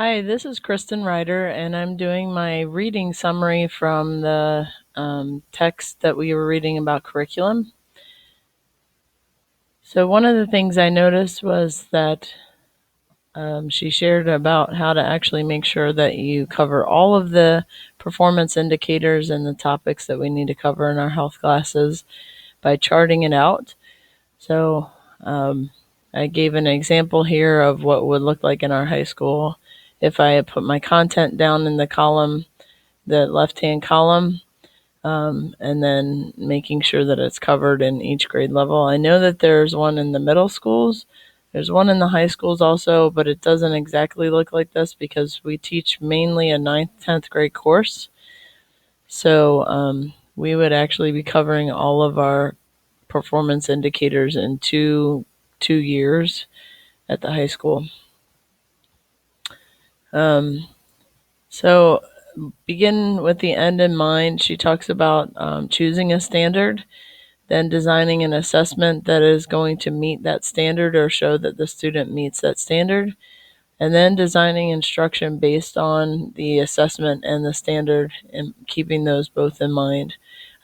Hi, this is Kristen Ryder, and I'm doing my reading summary from the text that we were reading about curriculum. So, one of the things I noticed was that she shared about how to actually make sure that you cover all of the performance indicators and the topics that we need to cover in our health classes by charting it out. So, I gave an example here of what would look like in our high school if I had put my content down in the column, the left-hand column, and then making sure that it's covered in each grade level. I know that there's one in the middle schools. There's one in the high schools also, but it doesn't exactly look like this because we teach mainly a 9th, 10th grade course. So we would actually be covering all of our performance indicators in two years at the high school. So begin with the end in mind. She talks about choosing a standard, then designing an assessment that is going to meet that standard or show that the student meets that standard, and then designing instruction based on the assessment and the standard and keeping those both in mind.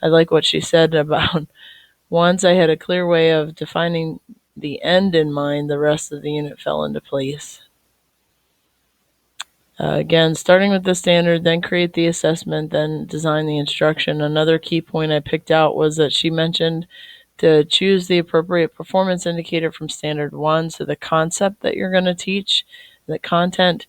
I like what she said about once I had a clear way of defining the end in mind, the rest of the unit fell into place. Again, starting with the standard, then create the assessment, then design the instruction. Another key point I picked out was that she mentioned to choose the appropriate performance indicator from standard 1, so the concept that you're going to teach, the content,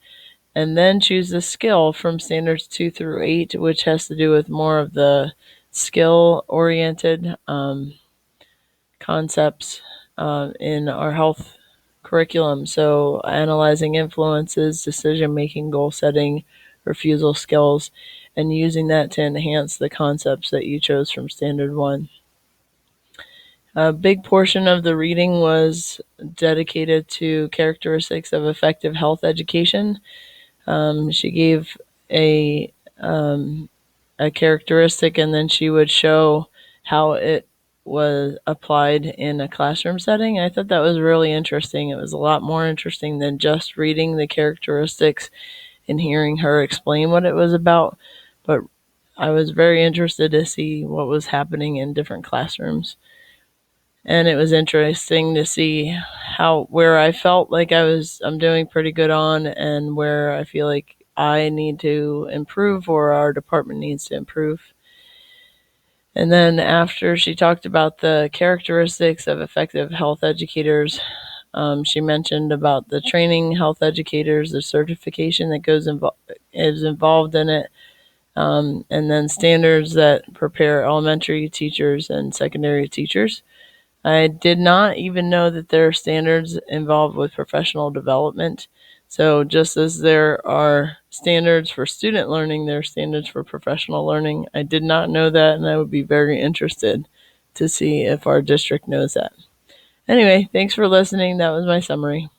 and then choose the skill from standards 2 through 8, which has to do with more of the skill-oriented concepts in our health curriculum. So analyzing influences, decision-making, goal-setting, refusal skills, and using that to enhance the concepts that you chose from Standard 1. A big portion of the reading was dedicated to characteristics of effective health education. She gave a characteristic, and then she would show how it was applied in a classroom setting. I thought that was really interesting. It was a lot more interesting than just reading the characteristics and hearing her explain what it was about. But I was very interested to see what was happening in different classrooms. And it was interesting to see where I felt like I'm doing pretty good on, and where I feel like I need to improve or our department needs to improve. And then after she talked about the characteristics of effective health educators, she mentioned about the training health educators, the certification that is involved in it, and then standards that prepare elementary teachers and secondary teachers. I did not even know that there are standards involved with professional development. So just as there are standards for student learning, there are standards for professional learning. I did not know that, and I would be very interested to see if our district knows that. Anyway, thanks for listening. That was my summary.